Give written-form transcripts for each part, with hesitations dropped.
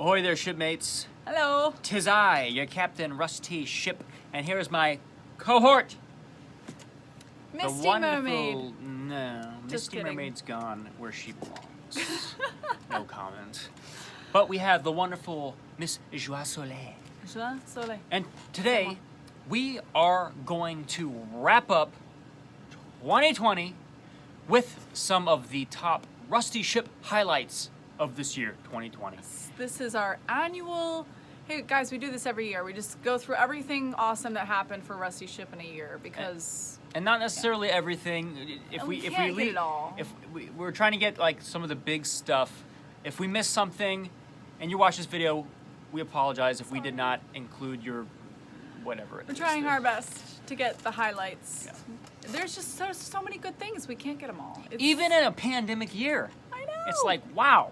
Ahoy there, shipmates. Hello. 'Tis I, your captain, Rusty Shipp, and here is my cohort. Misty the wonderful, Mermaid. No, Just Misty kidding. Mermaid's gone where she belongs. No comment. But we have the wonderful Miss Joie Soleil. Joie Soleil. And today, we are going to wrap up 2020 with some of the top Rusty Shipp highlights of this year, 2020. This is our annual. Hey guys, we do this every year. We just go through everything awesome that happened for Rusty Shipp in a year because. And not necessarily everything. If we can't get it all. If we're trying to get like some of the big stuff. If we missed something, and you watch this video, we apologize if we did not include your whatever. We're trying our best to get the highlights. Yeah. There's just so many good things. We can't get them all. Even in a pandemic year. I know. It's like, wow.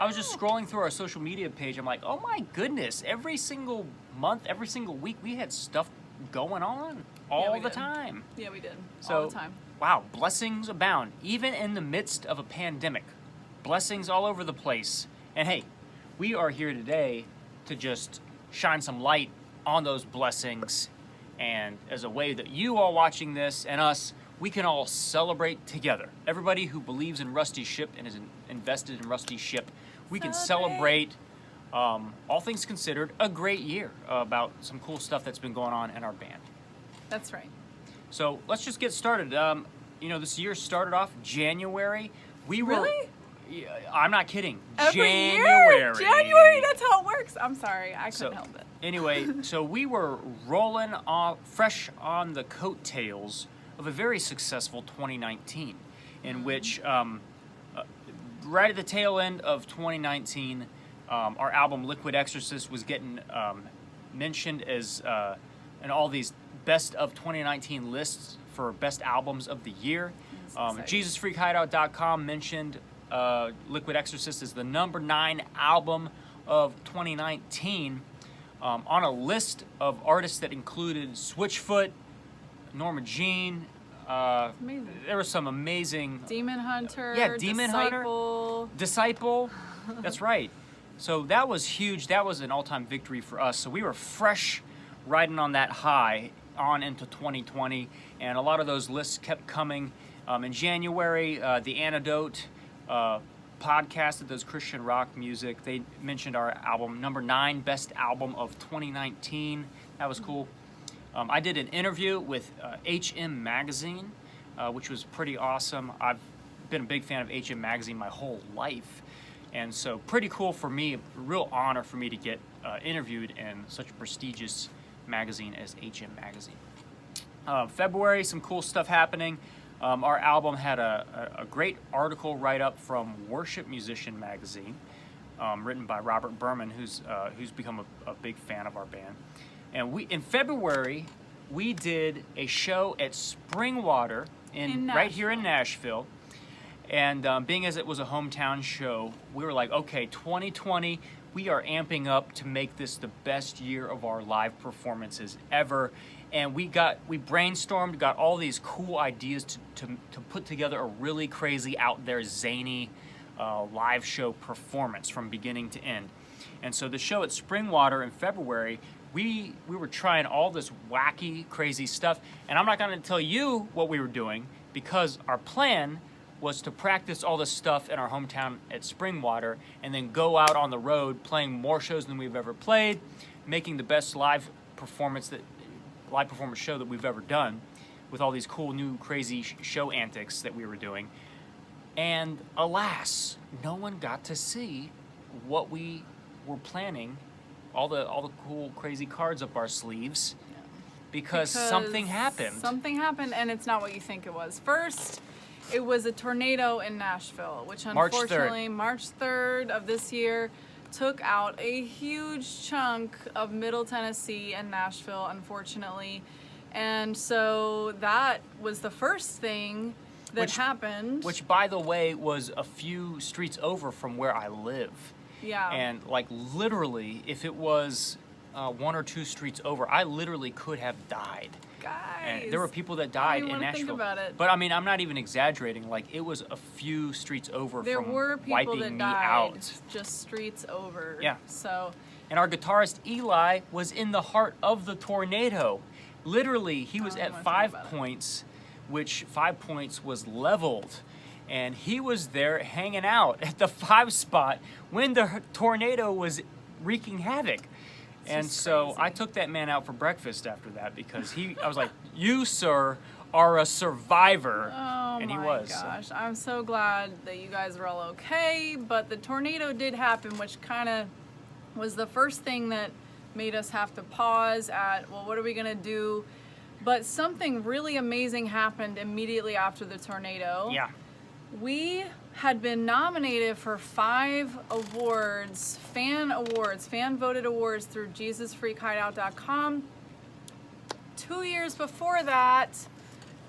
I was just scrolling through our social media page. I'm like, oh my goodness. Every single month, every single week, we had stuff going on all the time. Yeah, we did. So, all the time. Wow, blessings abound. Even in the midst of a pandemic. Blessings all over the place. And hey, we are here today to just shine some light on those blessings. And as a way that you all watching this and us, we can all celebrate together. Everybody who believes in Rusty Shipp and is invested in Rusty Shipp, we can celebrate, all things considered, a great year about some cool stuff that's been going on in our band. That's right. So let's just get started. This year started off January. Really? I'm not kidding. Every January. year? January, that's how it works. I'm sorry, I couldn't help it. Anyway, so we were rolling off fresh on the coattails of a very successful 2019, in which right at the tail end of 2019, our album Liquid Exorcist was getting mentioned as in all these best of 2019 lists for best albums of the year. JesusFreakHideout.com mentioned Liquid Exorcist as the number 9 album of 2019 on a list of artists that included Switchfoot, Norma Jean. There was some amazing Demon Hunter. Yeah, Demon Disciple. Hunter. Disciple. That's right. So that was huge. That was an all-time victory for us. So we were fresh, riding on that high on into 2020, and a lot of those lists kept coming. In January, The Antidote podcast that does Christian rock music, they mentioned our album, number 9 best album of 2019. That was cool. I did an interview with HM Magazine, which was pretty awesome. I've been a big fan of HM Magazine my whole life, and so pretty cool for me, a real honor for me to get interviewed in such a prestigious magazine as HM Magazine. February, some cool stuff happening. Our album had a great article write-up from Worship Musician Magazine, written by Robert Berman, who's become a big fan of our band. And in February, we did a show at Springwater right here in Nashville. And being as it was a hometown show, we were like, okay, 2020, we are amping up to make this the best year of our live performances ever. And we brainstormed, got all these cool ideas to put together a really crazy, out there, zany live show performance from beginning to end. And so the show at Springwater in February, we were trying all this wacky, crazy stuff. And I'm not going to tell you what we were doing, because our plan was to practice all this stuff in our hometown at Springwater and then go out on the road playing more shows than we've ever played, making the best live performance show that we've ever done, with all these cool new crazy show antics that we were doing. And alas, no one got to see what we were planning, all the cool crazy cards up our sleeves, because something happened. Something happened, and it's not what you think it was. First, it was a tornado in Nashville, which unfortunately March 3rd of this year took out a huge chunk of Middle Tennessee and Nashville, unfortunately. And so that was the first thing that happened. Which, by the way, was a few streets over from where I live. Yeah. And like literally, if it was 1 or 2 streets over, I literally could have died. guys. And there were people that died in Nashville. Think about it. But I mean, I'm not even exaggerating. Like, it was a few streets over there from were people wiping that me died out. just streets over. Yeah. So. And our guitarist Eli was in the heart of the tornado. Literally, he was at 5 points, which 5 points was leveled. And he was there hanging out at the 5 spot when the tornado was wreaking havoc. And so I took that man out for breakfast after that because I was like, you, sir, are a survivor. Oh, and he my was. gosh. I'm so glad that you guys were all okay. But the tornado did happen, which kind of was the first thing that made us have to pause at, well, what are we going to do? But something really amazing happened immediately after the tornado. Yeah. We had been nominated for 5 awards, fan-voted awards through JesusFreakHideout.com. 2 years before that,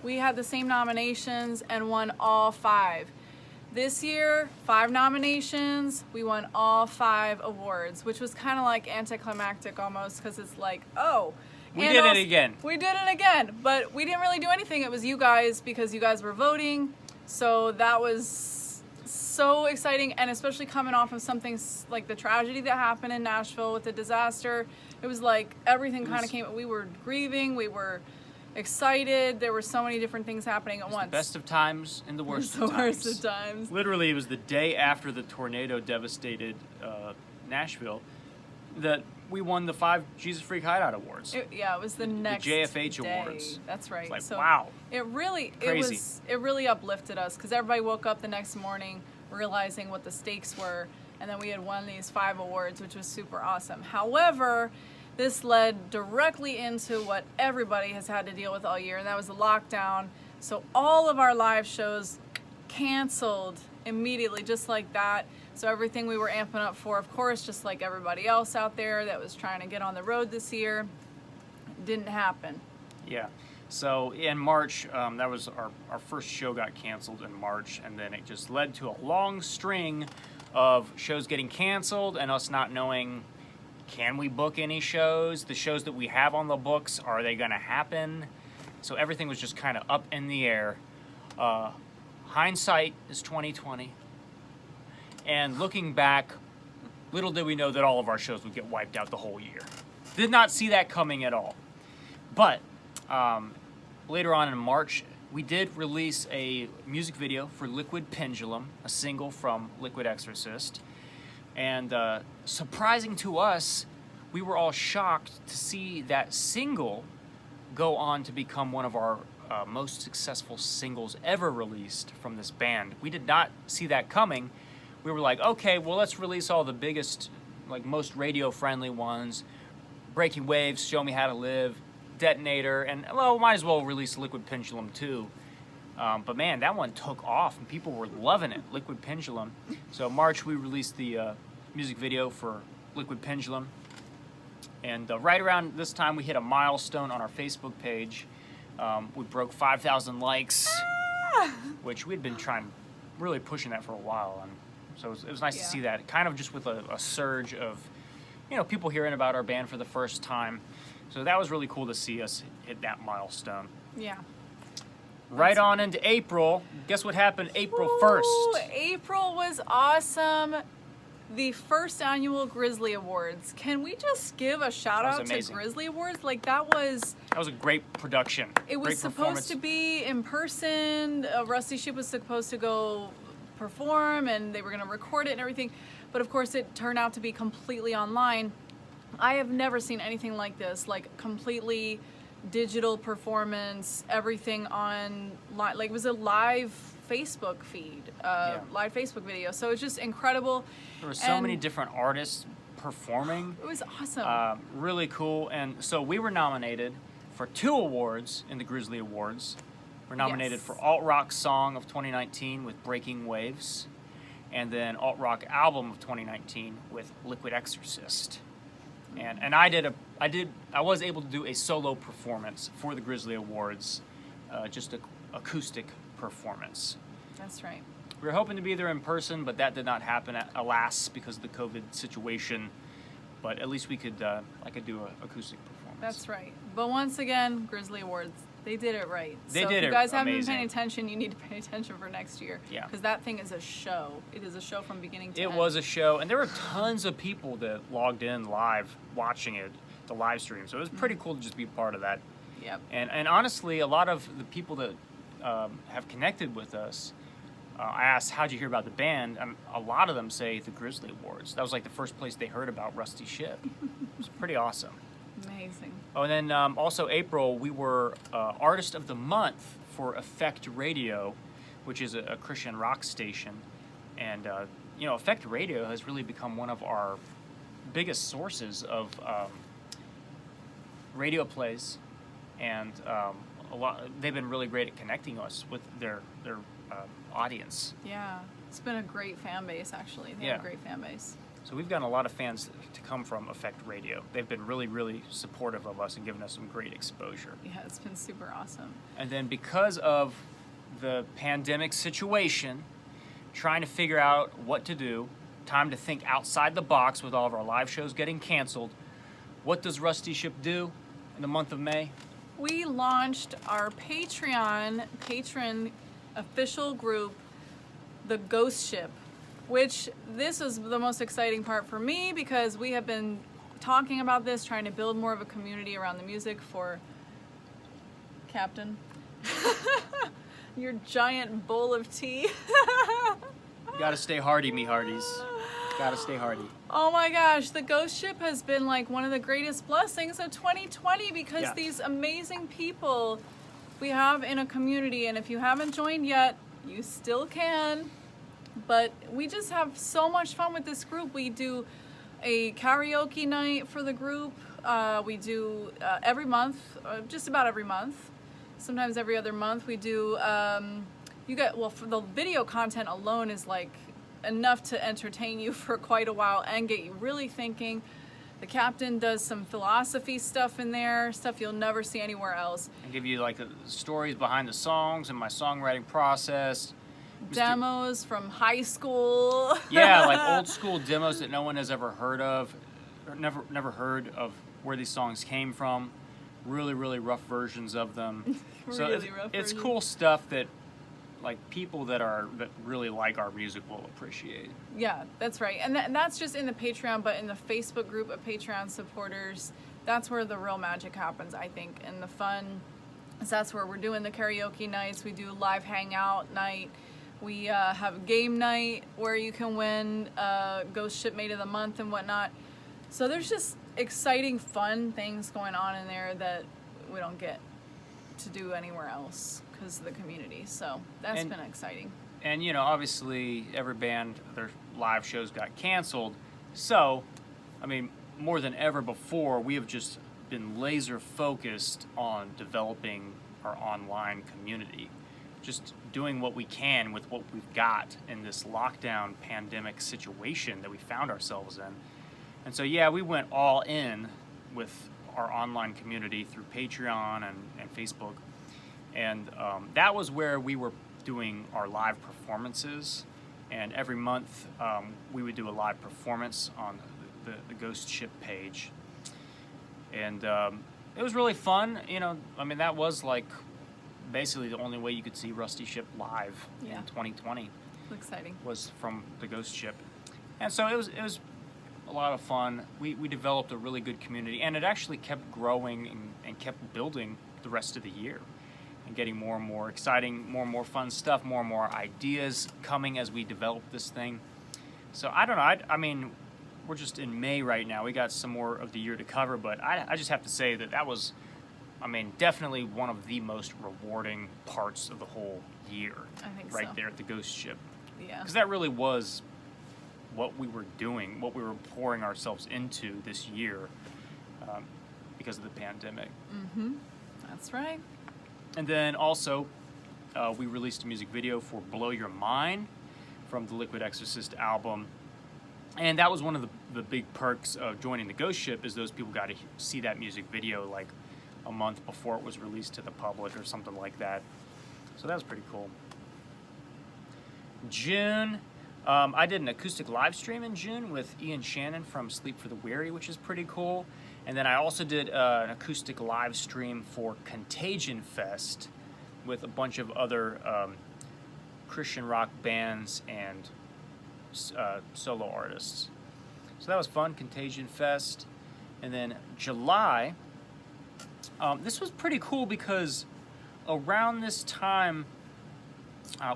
we had the same nominations and won all 5. This year, 5 nominations, we won all 5 awards, which was kind of like anticlimactic almost, because it's like, oh. We did it again. We did it again, but we didn't really do anything. It was you guys, because you guys were voting. So that was so exciting, and especially coming off of something like the tragedy that happened in Nashville with the disaster. It was like everything kind of came. We were grieving. We were excited. There were so many different things happening at once. The best of times and the worst of times. The worst of times. Literally, it was the day after the tornado devastated Nashville that we won the 5 Jesus Freak Hideout Awards. It was the next JFH day. Awards. That's right. It's like, wow. It really Crazy. It really uplifted us, because everybody woke up the next morning realizing what the stakes were, and then we had won these 5 awards, which was super awesome. However, this led directly into what everybody has had to deal with all year, and that was the lockdown. So all of our live shows canceled immediately, just like that. So everything we were amping up for, of course, just like everybody else out there that was trying to get on the road this year, didn't happen. Yeah. So in March, that was our first show got canceled in March, and then it just led to a long string of shows getting canceled and us not knowing, can we book any shows? The shows that we have on the books, are they going to happen? So everything was just kind of up in the air. Hindsight is 2020. And looking back, little did we know that all of our shows would get wiped out the whole year. Did not see that coming at all. But later on in March, we did release a music video for Liquid Pendulum, a single from Liquid Exorcist. And surprising to us, we were all shocked to see that single go on to become one of our most successful singles ever released from this band. We did not see that coming. We were like, okay, well, let's release all the biggest, like most radio-friendly ones. Breaking Waves, Show Me How to Live, Detonator, and, well, might as well release Liquid Pendulum too. But man, that one took off and people were loving it, Liquid Pendulum. So March, we released the music video for Liquid Pendulum. And right around this time, we hit a milestone on our Facebook page. We broke 5,000 likes, which we'd been really pushing that for a while. And so it was nice to see that, kind of just with a surge of, people hearing about our band for the first time. So that was really cool to see us hit that milestone. Yeah. Right on into April. Guess what happened April 1st? April was awesome. The first annual Grizzly Awards. Can we just give a shout out to Grizzly Awards? Like, that was a great production. It was supposed to be in person. Rusty Shipp was supposed to go perform, and they were going to record it and everything. But of course, it turned out to be completely online. I have never seen anything like this, like completely digital performance, everything on, like it was a live Facebook feed, live Facebook video. So it's just incredible. There were so many different artists performing. It was awesome. Really cool. And so we were nominated for 2 awards in the Grizzly Awards. We're nominated for Alt Rock Song of 2019 with Breaking Waves, and then Alt Rock Album of 2019 with Liquid Exorcist. And I was able to do a solo performance for the Grizzly Awards, just an acoustic performance. That's right. We were hoping to be there in person, but that did not happen, alas, because of the COVID situation. But at least I could do an acoustic performance. That's right. But once again, Grizzly Awards, they did it right. They so did if it you guys haven't been amazing. paying attention, you need to pay attention for next year. Yeah. Because that thing is a show. It is a show from beginning to end. It was a show, and there were tons of people that logged in live watching it, the live stream. So it was pretty cool to just be part of that. Yep. And honestly, a lot of the people that have connected with us, I asked, how'd you hear about the band? And a lot of them say the Grizzly Awards. That was like the first place they heard about Rusty Shipp. It was pretty awesome. Amazing. Oh, and then also April, we were Artist of the Month for Effect Radio, which is a Christian rock station. And, Effect Radio has really become one of our biggest sources of radio plays. And they've been really great at connecting us with their audience. Yeah. It's been a great fan base, actually. They have a great fan base. So we've gotten a lot of fans to come from Effect Radio. They've been really, really supportive of us and given us some great exposure. Yeah, it's been super awesome. And then because of the pandemic situation, trying to figure out what to do, time to think outside the box with all of our live shows getting canceled, what does Rusty Shipp do in the month of May? We launched our patron official group, the Ghost Ship, which this is the most exciting part for me because we have been talking about this, trying to build more of a community around the music for Captain. Your giant bowl of tea. Gotta stay hardy, me hearties. Gotta stay hardy. Oh my gosh, the Ghost Ship has been like one of the greatest blessings of 2020 because these amazing people we have in a community, and if you haven't joined yet, you still can. But we just have so much fun with this group. We do a karaoke night for the group. We do every month, just about every month. Sometimes every other month. We do, for the video content alone is like enough to entertain you for quite a while and get you really thinking. The Captain does some philosophy stuff in there, stuff you'll never see anywhere else. And give you like the stories behind the songs and my songwriting process. Demos from high school. Yeah, like old school demos that no one has ever heard of, or never heard of where these songs came from. Really, really rough versions of them. So it's cool stuff that like people that really like our music will appreciate. Yeah, that's right. And that's just in the Patreon, but in the Facebook group of Patreon supporters, that's where the real magic happens, I think. And the fun is that's where we're doing the karaoke nights. We do live hangout night. We have game night where you can win Ghost Ship Mate of the Month and whatnot. So there's just exciting, fun things going on in there that we don't get to do anywhere else because of the community. So that's been exciting. And, obviously every band, their live shows got canceled. So, I mean, more than ever before, we have just been laser focused on developing our online community. Just doing what we can with what we've got in this lockdown pandemic situation that we found ourselves in. And so, we went all in with our online community through Patreon and Facebook. And that was where we were doing our live performances. And every month we would do a live performance on the Ghost Ship page. And it was really fun. That was like basically the only way you could see Rusty Shipp live in 2020. Exciting. Was from the Ghost Ship. And so it was a lot of fun. We developed a really good community, and it actually kept growing and kept building the rest of the year and getting more and more exciting, more and more fun stuff, more and more ideas coming as we develop this thing. So I don't know. I mean, we're just in May right now. We got some more of the year to cover, but I just have to say that was, definitely one of the most rewarding parts of the whole year. I think right so. There at the Ghost Ship. Yeah. Because that really was what we were doing, what we were pouring ourselves into this year because of the pandemic. Mm-hmm. That's right. And then also, we released a music video for Blow Your Mind from the Liquid Exorcist album. And that was one of the big perks of joining the Ghost Ship is those people got to see that music video like a month before it was released to the public or something like that. So that was pretty cool. June, I did an acoustic live stream in June with Ian Shannon from Sleep for the Weary, which is pretty cool. And then I also did an acoustic live stream for Contagion Fest with a bunch of other Christian rock bands and solo artists. So that was fun, Contagion Fest. And then July, this was pretty cool because around this time,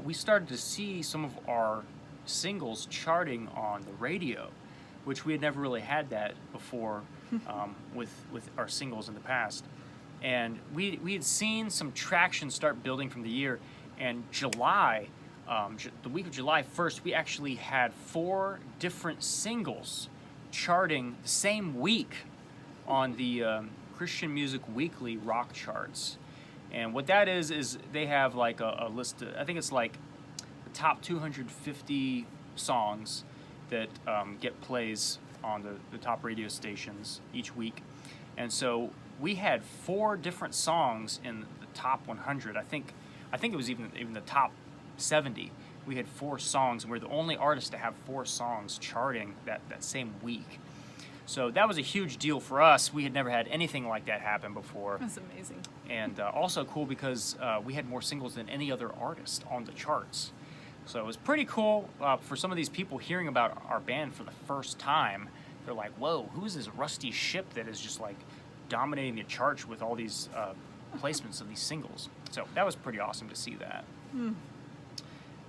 we started to see some of our singles charting on the radio, which we had never really had that before with our singles in the past. And we had seen some traction start building from the year. And July, the week of July 1st, we actually had 4 different singles charting the same week on the Christian Music Weekly rock charts. And what that is they have like a list of, I think it's like the top 250 songs that get plays on the top radio stations each week. And so we had 4 different songs in the top 100. I think it was even the top 70. We had 4 songs, and we're the only artist to have 4 songs charting that same week. So that was a huge deal for us. We had never had anything like that happen before. That's amazing. And also cool because we had more singles than any other artist on the charts. So it was pretty cool for some of these people hearing about our band for the first time. They're like, whoa, who's this Rusty Shipp that is just like dominating the charts with all these placements of these singles? So that was pretty awesome to see that. And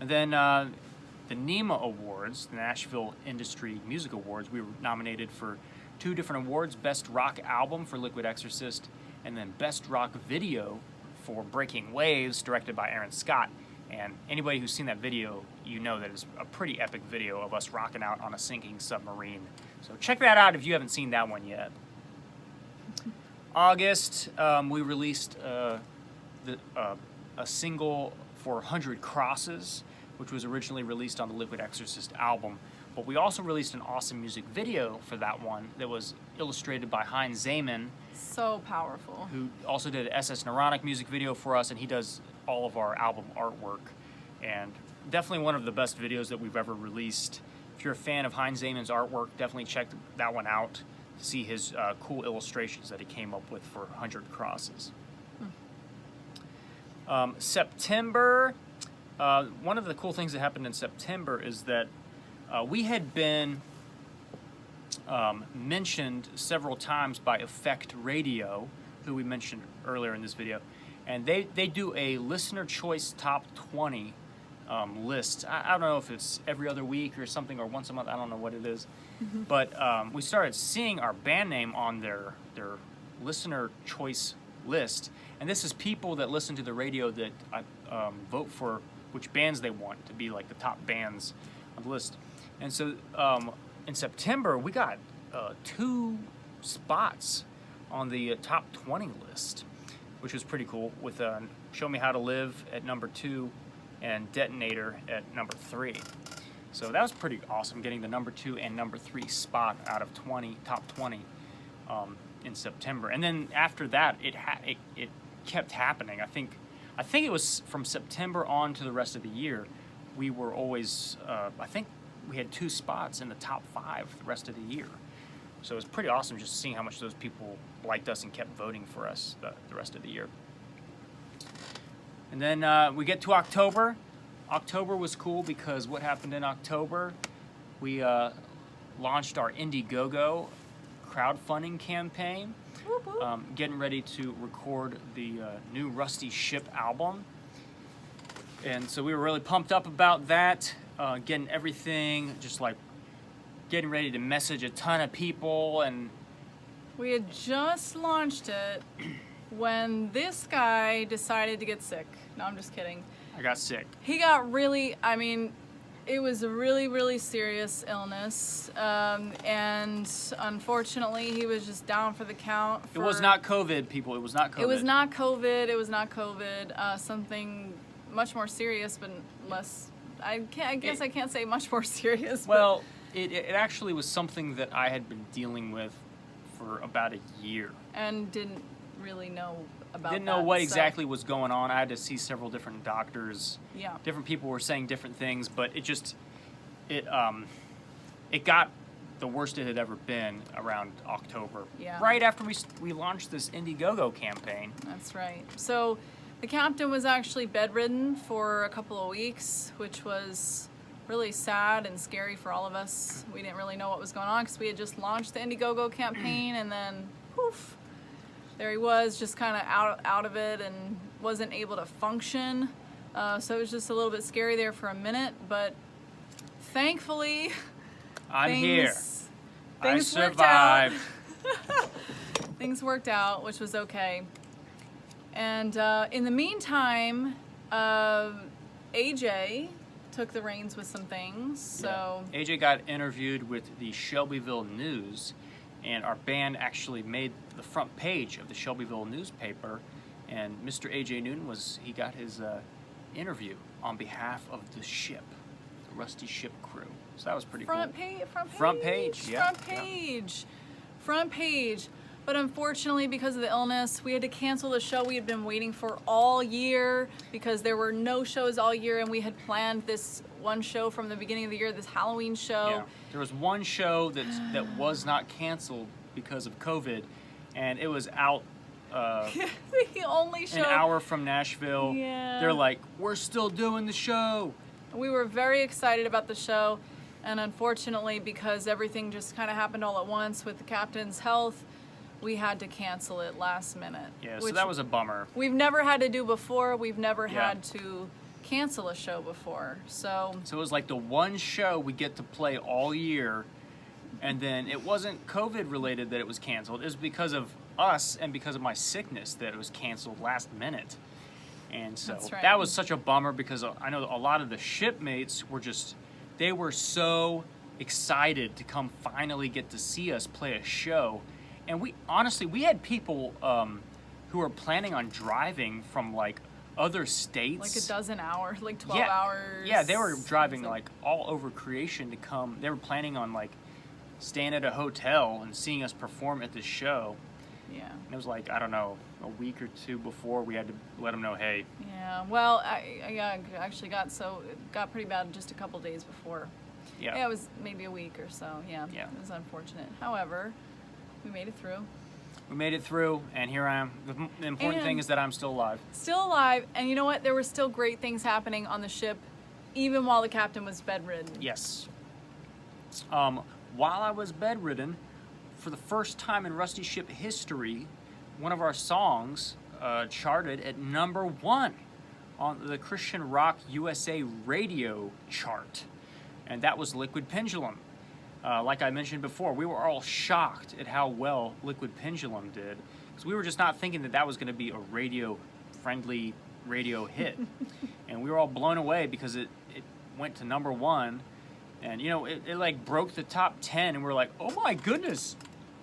then the NEMA Awards, the Nashville Industry Music Awards, we were nominated for 2 different awards, Best Rock Album for Liquid Exorcist, and then Best Rock Video for Breaking Waves, directed by Aaron Scott. And anybody who's seen that video, you know that it's a pretty epic video of us rocking out on a sinking submarine. So check that out if you haven't seen that one yet. August, we released a single for 100 Crosses, which was originally released on the Liquid Exorcist album. But we also released an awesome music video for that one that was illustrated by Heinz Zaman. So powerful. Who also did an SS Neuronic music video for us, and he does all of our album artwork. And definitely one of the best videos that we've ever released. If you're a fan of Heinz Zaman's artwork, definitely check that one out to see his cool illustrations that he came up with for 100 Crosses. September, one of the cool things that happened in September is that we had been mentioned several times by Effect Radio, who we mentioned earlier in this video, and they do a listener choice top 20 list. I don't know if it's every other week or something, or once a month. I don't know what it is. But we started seeing our band name on their listener choice list, and this is people that listen to the radio that vote for which bands they want to be like the top bands on the list. And so in September, we got 2 spots on the top 20 list, which was pretty cool, with Show Me How to Live at number 2 and Detonator at number 3. So that was pretty awesome, getting the number 2 and number 3 spot out of top 20 in September. And then after that, it kept happening. I think it was from September on to the rest of the year. We were always, I think we had 2 spots in the top 5 the rest of the year. So it was pretty awesome just seeing how much those people liked us and kept voting for us the rest of the year. And then we get to October. October was cool because what happened in October, we launched our Indiegogo crowdfunding campaign, getting ready to record the new Rusty Shipp album. And so we were really pumped up about that, getting everything, just like getting ready to message a ton of people. And we had just launched it when this guy decided to get sick. No, I'm just kidding. I got sick. He got really, it was a really, really serious illness. And unfortunately, he was just down for the count. It was not COVID, people. It was not COVID. It was not COVID. It was not COVID. Something much more serious, but less. I guess I can't say much more serious. Well, it actually was something that I had been dealing with for about a year. And didn't really know about Didn't know what exactly was going on. I had to see several different doctors. Yeah. Different people were saying different things, but it got the worst it had ever been around October. Yeah. Right after we launched this Indiegogo campaign. That's right. So the captain was actually bedridden for a couple of weeks, which was really sad and scary for all of us. We didn't really know what was going on because we had just launched the Indiegogo campaign, and then poof, there he was, just kind of out of it and wasn't able to function. So it was just a little bit scary there for a minute, but thankfully, I'm here. I Things worked out. survived. Things worked out, which was okay. And in the meantime, AJ took the reins with some things. So Yeah. AJ got interviewed with the Shelbyville News, and our band actually made the front page of the Shelbyville newspaper. And Mr. AJ Newton he got his interview on behalf of the ship, the Rusty Shipp crew. So that was pretty cool. Front page. Yeah. Front page. But unfortunately, because of the illness, we had to cancel the show we had been waiting for all year because there were no shows all year, and we had planned this one show from the beginning of the year, this Halloween show. Yeah. There was one show that was not canceled because of COVID, and it was out The only show. an hour from Nashville. Yeah. They're like, we're still doing the show. We were very excited about the show, and unfortunately, because everything just kind of happened all at once with the captain's health, we had to cancel it last minute. Yeah, so which that was a bummer. we've never had to do before. We've never Yeah. had to cancel a show before. So So it was like the one show we get to play all year, and then it wasn't COVID related that it was canceled. It was because of us and because of my sickness that it was canceled last minute. And so That's right. that was such a bummer because I know a lot of the shipmates were they were so excited to come finally get to see us play a show. And we had people who were planning on driving from like other states. like a dozen hours, like 12 Yeah. hours. Yeah, they were driving It was like all over creation to come. They were planning on like staying at a hotel and seeing us perform at this show. Yeah. And it was like, I don't know, a week or two before we had to let them know, hey, Yeah. Well, I actually it got pretty bad just a couple days before. yeah. Yeah, it was maybe a week or so. Yeah. Yeah. It was unfortunate. However, we made it through. We made it through, and here I am. The important thing And- is that I'm still alive. Still alive, and you know what? There were still great things happening on the ship, even while the captain was bedridden. Yes. While I was bedridden, for the first time in Rusty Shipp history, one of our songs charted at #1 on the Christian Rock USA radio chart, and that was Liquid Pendulum. Like I mentioned before, we were all shocked at how well Liquid Pendulum did, because we were just not thinking that was going to be a radio-friendly radio hit. And we were all blown away because it went to #1, and you know, it like broke the top 10, and we're like, oh my goodness,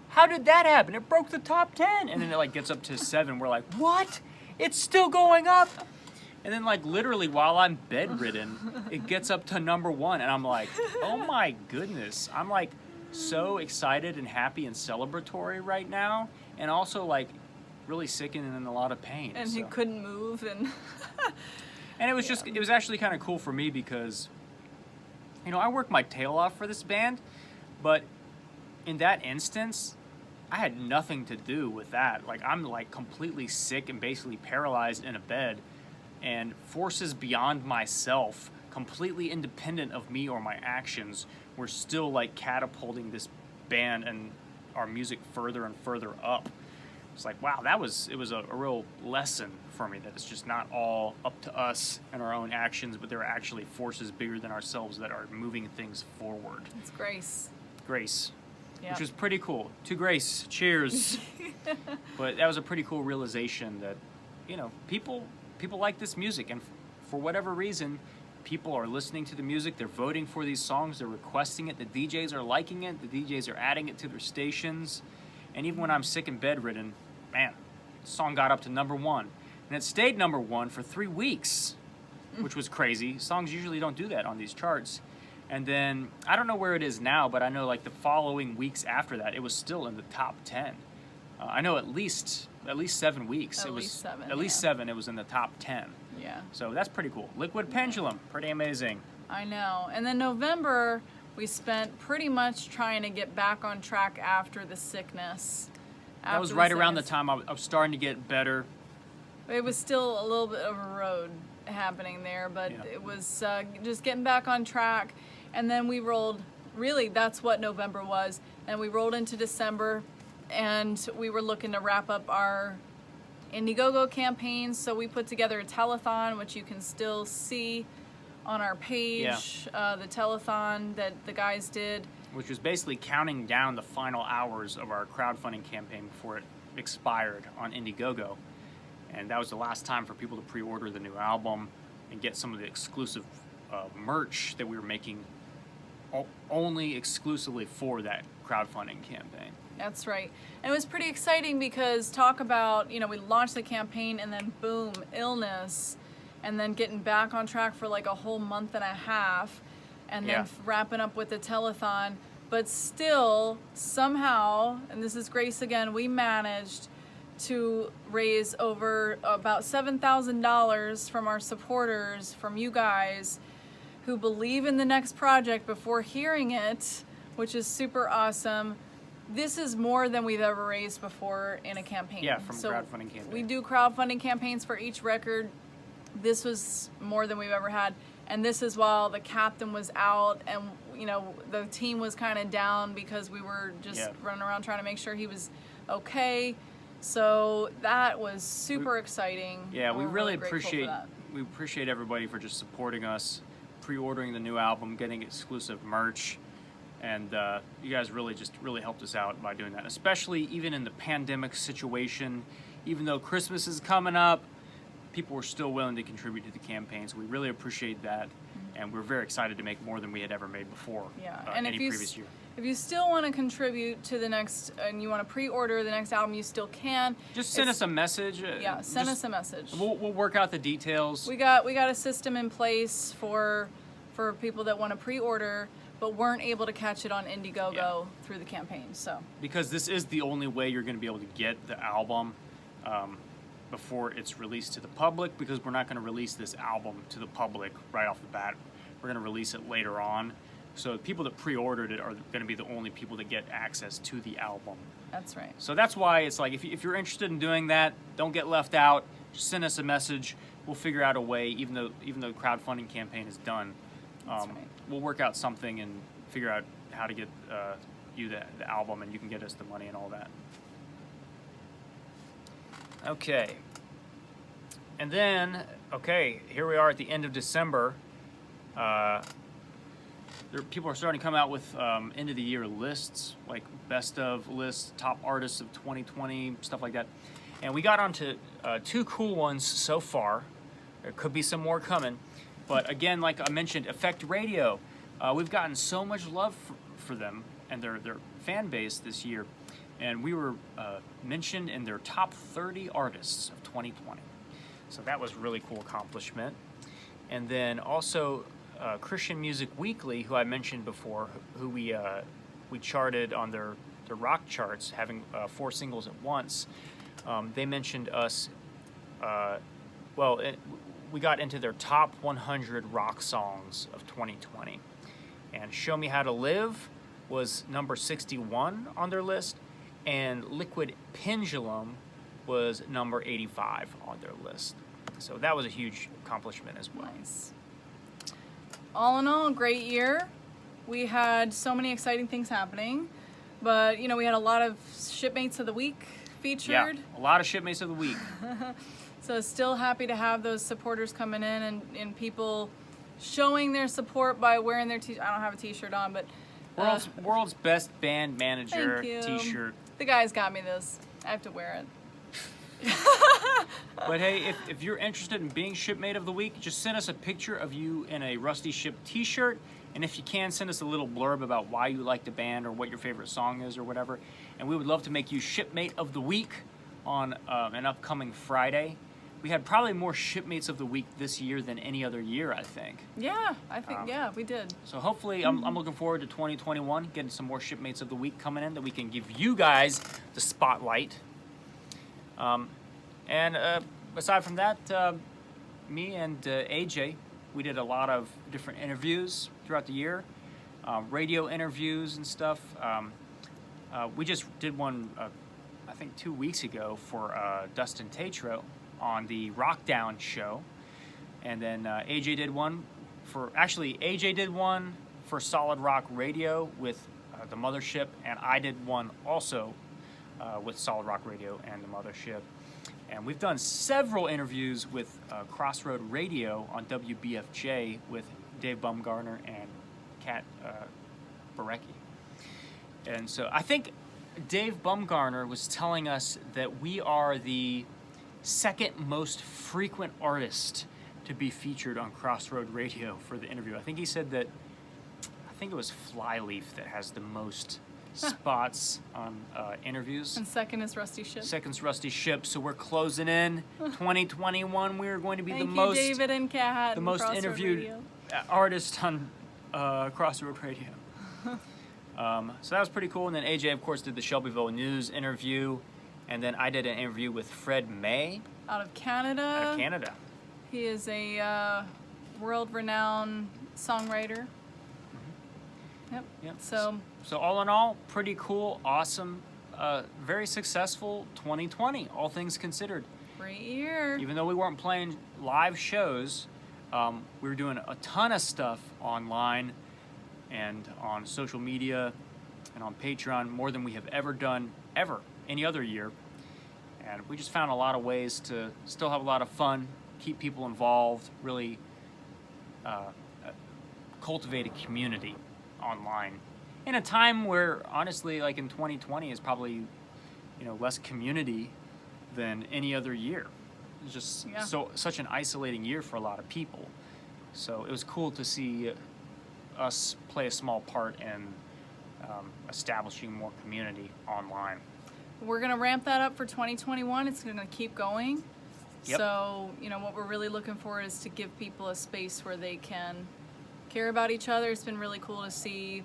how did that happen? It broke the top 10, and then it like gets up to 7. We're like, what? It's still going up? And then like literally while I'm bedridden, it gets up to #1, and I'm like, oh my goodness. I'm like so excited and happy and celebratory right now, and also like really sick and in a lot of pain. And he couldn't move, and And it was it was actually kind of cool for me because, you know, I worked my tail off for this band, but in that instance, I had nothing to do with that. Like, I'm like completely sick and basically paralyzed in a bed, and forces beyond myself, completely independent of me or my actions, were still like catapulting this band and our music further and further up. It's like, wow, it was a real lesson for me that it's just not all up to us and our own actions, but there are actually forces bigger than ourselves that are moving things forward. it's grace. Grace, Yeah. which was pretty cool. To Grace, cheers. But that was a pretty cool realization that, you know, people like this music, and for whatever reason, people are listening to the music, they're voting for these songs, they're requesting it, the DJs are liking it, the DJs are adding it to their stations. And even when I'm sick and bedridden, man, the song got up to #1. And it stayed #1 for 3 weeks, which was crazy. Songs usually don't do that on these charts. And then, I don't know where it is now, but I know like the following weeks after that, it was still in the top 10. I know at least 7 weeks. At least 7, At least yeah. 7, it was in the top 10. Yeah. So that's pretty cool. Liquid Pendulum, pretty amazing. I know. And then November, we spent pretty much trying to get back on track after the sickness. That was right around the time I was starting to get better. It was still a little bit of a road happening there, but it was just getting back on track. And then we rolled, really, that's what November was. And we rolled into December, and we were looking to wrap up our Indiegogo campaign. So we put together a telethon, which you can still see on our page, the telethon that the guys did. Which was basically counting down the final hours of our crowdfunding campaign before it expired on Indiegogo. And that was the last time for people to pre-order the new album and get some of the exclusive merch that we were making only exclusively for that crowdfunding campaign. That's right. And it was pretty exciting because talk about, we launched the campaign and then boom, illness, and then getting back on track for like a whole month and a half, and then wrapping up with the telethon. But still, somehow, and this is grace again, we managed to raise over about $7,000 from our supporters, from you guys who believe in the next project before hearing it, which is super awesome. This is more than we've ever raised before in a campaign. Yeah, from crowdfunding campaign. We do crowdfunding campaigns for each record. This was more than we've ever had. And this is while the captain was out and, the team was kind of down because we were just running around trying to make sure he was okay. So that was super exciting. Yeah, we really appreciate everybody for just supporting us, pre-ordering the new album, getting exclusive merch, and you guys really helped us out by doing that. Especially even in the pandemic situation, even though Christmas is coming up, people were still willing to contribute to the campaign. So we really appreciate that, and we're very excited to make more than we had ever made before. And any previous year. If you still want to contribute to the next, and you want to pre-order the next album, you still can. Just send us a message. Send us a message. We'll work out the details. We got a system in place for people that want to pre-order but weren't able to catch it on Indiegogo through the campaign. So because this is the only way you're going to be able to get the album before it's released to the public, because we're not going to release this album to the public right off the bat. We're going to release it later on. So the people that pre-ordered it are going to be the only people that get access to the album. That's right. So that's why it's like, if you're interested in doing that, don't get left out. Just send us a message. We'll figure out a way, even though the crowdfunding campaign is done. That's right. We'll work out something and figure out how to get you the album, and you can get us the money and all that. Okay. And then, here we are at the end of December. People are starting to come out with end of the year lists, like best of lists, top artists of 2020, stuff like that. And we got onto two cool ones so far. There could be some more coming. But again, like I mentioned, Effect Radio, we've gotten so much love for them and their fan base this year. And we were mentioned in their top 30 artists of 2020. So that was a really cool accomplishment. And then also Christian Music Weekly, who I mentioned before, who we charted on their rock charts, having 4 singles at once. They mentioned us. We got into their top 100 rock songs of 2020, and "Show Me How to Live" was number 61 on their list, and "Liquid Pendulum" was number 85 on their list. So that was a huge accomplishment as well. Nice. All in all, a great year. We had so many exciting things happening, but we had a lot of Shipmates of the Week featured. Yeah, a lot of Shipmates of the Week. So still happy to have those supporters coming in and people showing their support by wearing their t-shirt. I don't have a t-shirt on, but world's best band manager t-shirt. The guys got me this. I have to wear it. But hey, if you're interested in being Shipmate of the Week, just send us a picture of you in a Rusty Shipp t-shirt, and if you can, send us a little blurb about why you like the band or what your favorite song is or whatever, and we would love to make you Shipmate of the Week on an upcoming Friday. We had probably more Shipmates of the Week this year than any other year, I think. Yeah, I think we did. So hopefully, I'm looking forward to 2021, getting some more Shipmates of the Week coming in that we can give you guys the spotlight. And aside from that, me and AJ We did a lot of different interviews throughout the year, radio interviews and stuff. We just did one, I think 2 weeks ago for Dustin Tatro on the Rockdown show. And then AJ did one AJ did one for Solid Rock Radio with the Mothership, and I did one also with Solid Rock Radio and the Mothership. And we've done several interviews with Crossroad Radio on WBFJ with Dave Bumgarner and Kat Barecki. And so I think Dave Bumgarner was telling us that we are the second most frequent artist to be featured on Crossroad Radio for the interview. I think he said that, I think it was Flyleaf that has the most spots on interviews. And second is Rusty Shipp. Second's Rusty Shipp. So we're closing in 2021. We're going to be Thank the you, most David and Kat, the most Crossroad interviewed Radio. Artist on Crossroad Radio. So that was pretty cool. And then AJ, of course, did the Shelbyville News interview, and then I did an interview with Fred May Out of Canada. out of Canada. He is a world-renowned songwriter. Yep. So all in all, pretty cool, awesome, very successful 2020, all things considered. great year. Even though we weren't playing live shows, we were doing a ton of stuff online and on social media and on Patreon, more than we have ever done any other year. And we just found a lot of ways to still have a lot of fun, keep people involved, really cultivate a community online. In a time where, honestly, like in 2020 is probably, less community than any other year. It's just such an isolating year for a lot of people. So it was cool to see us play a small part in establishing more community online. We're going to ramp that up for 2021. It's going to keep going. Yep. So, what we're really looking for is to give people a space where they can care about each other. It's been really cool to see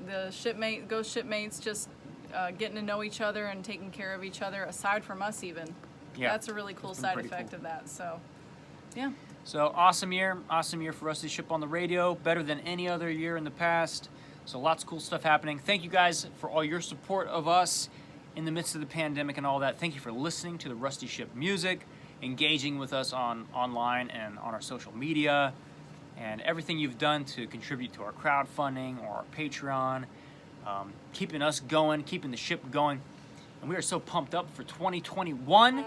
the ghost shipmates just getting to know each other and taking care of each other, aside from us even. Yeah. That's a really cool side effect of that. So, yeah. So awesome year for Rusty Shipp on the radio, better than any other year in the past. So lots of cool stuff happening. Thank you guys for all your support of us in the midst of the pandemic and all that. Thank you for listening to the Rusty Shipp music, engaging with us online and on our social media, and everything you've done to contribute to our crowdfunding or our Patreon, keeping us going, keeping the ship going. And we are so pumped up for 2021.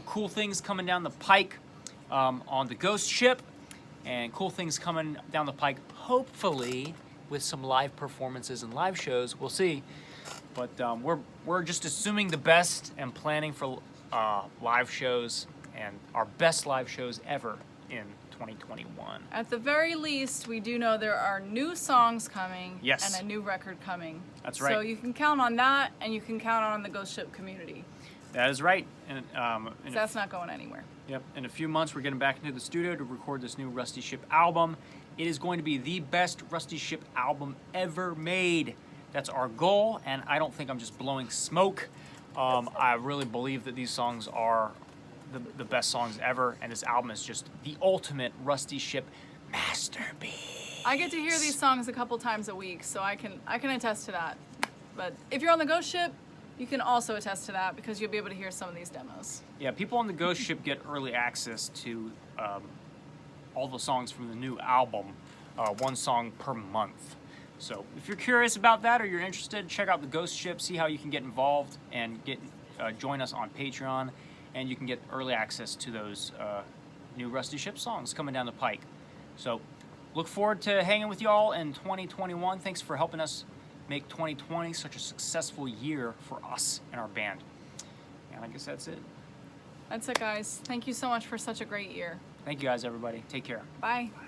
Cool things coming down the pike on the Ghost Ship, and cool things coming down the pike, hopefully with some live performances and live shows. We'll see. But we're just assuming the best and planning for live shows, and our best live shows ever in 2021. At the very least, we do know there are new songs coming Yes. and a new record coming. That's right. So you can count on that, and you can count on the Ghost Ship community. That is right. And So that's not going anywhere. Yep. In a few months, we're getting back into the studio to record this new Rusty Shipp album. It is going to be the best Rusty Shipp album ever made. That's our goal, and I don't think I'm just blowing smoke. I really believe that these songs are the best songs ever, and this album is just the ultimate Rusty Shipp masterpiece. I get to hear these songs a couple times a week, so I can attest to that. But if you're on the Ghost Ship, you can also attest to that because you'll be able to hear some of these demos. Yeah, people on the Ghost Ship get early access to all the songs from the new album, one song per month. So if you're curious about that or you're interested, check out the Ghost Ship, see how you can get involved and join us on Patreon, and you can get early access to those new Rusty Shipp songs coming down the pike. So look forward to hanging with y'all in 2021. Thanks for helping us make 2020 such a successful year for us and our band. And I guess that's it. That's it, guys. Thank you so much for such a great year. Thank you guys, everybody. Take care. Bye. Bye.